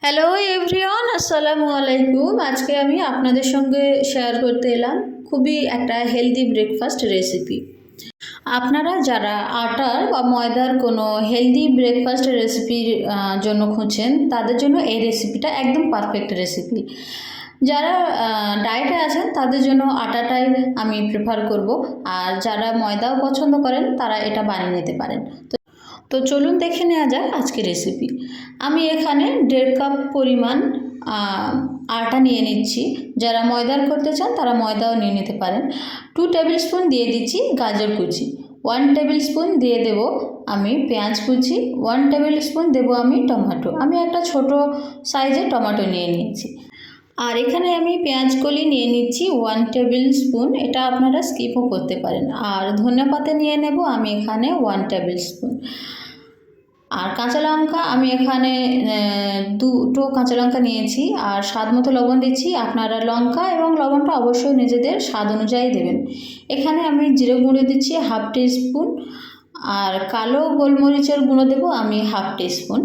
Hello everyone, আসসালামু আলাইকুম। আজকে আমি আপনাদের সঙ্গে শেয়ার করতে এলাম খুবই একটা হেলদি ব্রেকফাস্ট রেসিপি। আপনারা যারা আটার বা ময়দার কোনো হেলদি ব্রেকফাস্ট রেসিপির জন্য খুঁজছেন, তাদের জন্য এই রেসিপিটা একদম পারফেক্ট রেসিপি। যারা ডায়েটে আছেন তাদের জন্য আটাটাই আমি প্রেফার করব, আর যারা ময়দাও পছন্দ করেন তারা এটা বানিয়ে নিতে পারেন। তো চলুন দেখে নেওয়া যাক আজকের রেসিপি। আমি এখানে 1.5 কাপ পরিমাণ আটা নিয়ে নিচ্ছি। যারা ময়দার করতে চান তারা ময়দাও নিয়ে নিতে পারেন। 2 টেবিল স্পুন দিয়ে দিচ্ছি গাজর কুচি, 1 টেবিল স্পুন দিয়ে দেব আমি পেঁয়াজ কুচি, 1 টেবিল স্পুন দেবো আমি টমেটো। আমি একটা ছোট সাইজের টমেটো নিয়ে নিয়েছি। আর এখানে আমি পেঁয়াজ কলি নিয়ে নিচ্ছি 1 টেবিল স্পুন, এটা আপনারা স্কিপও করতে পারেন। আর ধনেপাতা নিয়ে নেব আমি এখানে 1 টেবিল স্পুন। আর কাঁচা লঙ্কা আমি এখানে 2টো কাঁচা লঙ্কা নিয়েছি। আর স্বাদ মতো লবণ দিচ্ছি। আপনারা লঙ্কা এবং লবণটা অবশ্যই নিজেদের স্বাদ অনুযায়ী দেবেন। এখানে আমি জিরে গুঁড়ো দিচ্ছি 1/2 টিস্পুন, আর কালো গোলমরিচের গুঁড়ো দেবো আমি 1/2 টিস্পুন,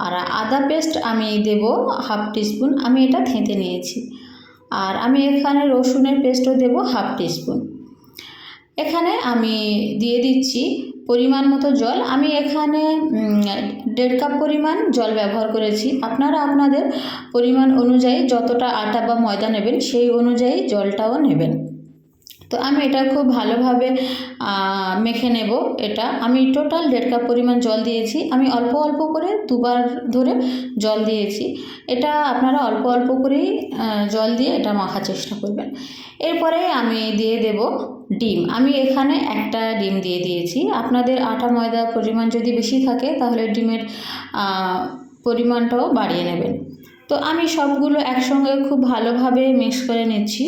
আর আদা পেস্ট আমি দেব 1/2 টিস্পুন। আমি এটা থেঁতে নিয়েছি। আর আমি এখানে রসুনের পেস্টও দেব 1/2 টিস্পুন। এখানে আমি দিয়ে দিচ্ছি পরিমাণ মতো জল। আমি এখানে 1.5 কাপ পরিমাণ জল ব্যবহার করেছি। আপনারা আপনাদের পরিমাণ অনুযায়ী যতটা আটা বা ময়দা নেবেন সেই অনুযায়ী জলটাও নেবেন। তো আমি এটা খুব ভালোভাবে মেখে নেব। এটা আমি টোটাল 1.5 কাপ পরিমাণ জল দিয়েছি। আমি অল্প অল্প করে দুবার ধরে জল দিয়েছি। এটা আপনারা অল্প অল্প করেই জল দিয়ে এটা মাখার চেষ্টা করবেন। এরপরে আমি দিয়ে দেব ডিম। আমি এখানে একটা ডিম দিয়ে দিয়েছি। আপনাদের আটা ময়দার পরিমাণ যদি বেশি থাকে তাহলে ডিমের পরিমাণটাও বাড়িয়ে নেবেন। তো আমি সবগুলো একসঙ্গে খুব ভালোভাবে মিক্স করে নিচ্ছি।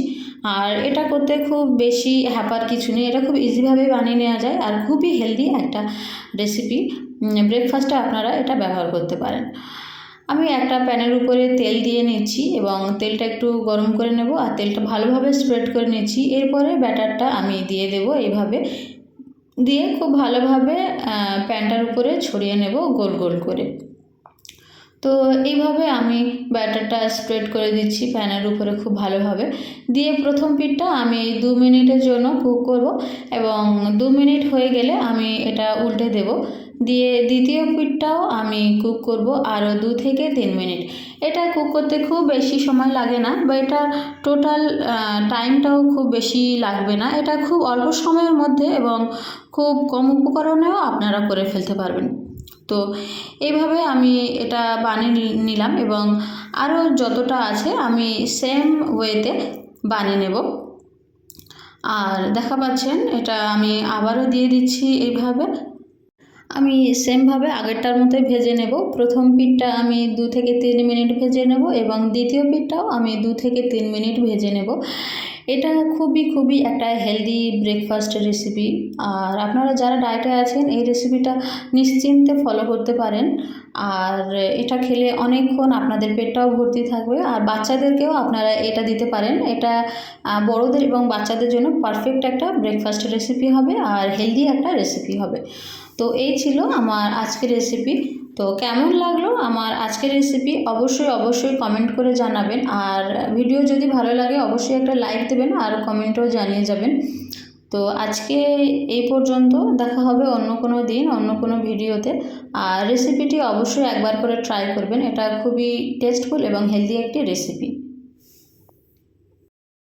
আর এটা করতে খুব বেশি হ্যাপার কিছু নেই, এটা খুব ইজিভাবে বানিয়ে নেওয়া যায় আর খুবই হেলদি একটা রেসিপি। ব্রেকফাস্টে আপনারা এটা ব্যবহার করতে পারেন। আমি একটা প্যানের উপরে তেল দিয়ে নিচ্ছি এবং তেলটা একটু গরম করে নেব আর তেলটা ভালোভাবে স্প্রেড করে নিচ্ছি। এরপরে ব্যাটারটা আমি দিয়ে দেব। এইভাবে দিয়ে খুব ভালোভাবে প্যানটার উপরে ছড়িয়ে নেব গোল গোল করে। তো এইভাবে আমি ব্যাটারটা স্প্রেড করে দিচ্ছি প্যানের উপরে খুব ভালোভাবে। দিয়ে প্রথম পিঠটা আমি 2 মিনিটের জন্য কুক করব এবং 2 মিনিট হয়ে গেলে আমি এটা উল্টে দেব। দিয়ে দ্বিতীয় পিঠটাও আমি কুক করব আরও 2 থেকে 3 মিনিট। এটা কুক করতে খুব বেশি সময় লাগে না, বা এটা টোটাল টাইমটাও খুব বেশি লাগবে না। এটা খুব অল্প সময়ের মধ্যে এবং খুব কম উপকরণেও আপনারা করে ফেলতে পারবেন। তো এইভাবে আমি এটা বানিয়ে নিলাম এবং আরও যতটা আছে আমি সেম ওয়েতে বানিয়ে নেব। আর দেখা পাচ্ছেন এটা আমি আবারও দিয়ে দিচ্ছি। এইভাবে আমি সেমভাবে আগেরটার মতোই ভেজে নেব। প্রথম পিঠটা আমি 2 থেকে 3 মিনিট ভেজে নেব এবং দ্বিতীয় পিঠটাও আমি 2 থেকে 3 মিনিট ভেজে নেব। এটা খুবই একটা হেলদি ব্রেকফাস্ট রেসিপি। আর আপনারা যারা ডায়েটে আছেন এই রেসিপিটা নিশ্চিন্তে ফলো করতে পারেন। আর এটা খেলে অনেকক্ষণ আপনাদের পেটটাও ভর্তি থাকবে। আর বাচ্চাদেরকেও আপনারা এটা দিতে পারেন। এটা বড়দের এবং বাচ্চাদের জন্য পারফেক্ট একটা ব্রেকফাস্ট রেসিপি হবে আর হেলদি একটা রেসিপি হবে। তো এই ছিল আমার আজকের রেসিপি। তো কেমন লাগলো আমার আজকের রেসিপি অবশ্যই কমেন্ট করে জানাবেন। আর ভিডিও যদি ভালো লাগে অবশ্যই একটা লাইক দেবেন আর কমেন্টও জানিয়ে যাবেন। তো আজকে এই পর্যন্ত, দেখা হবে অন্য কোনো দিন অন্য কোনো ভিডিওতে। আর রেসিপিটি অবশ্যই একবার করে ট্রাই করবেন। এটা খুবই টেস্টফুল এবং হেলদি একটি রেসিপি।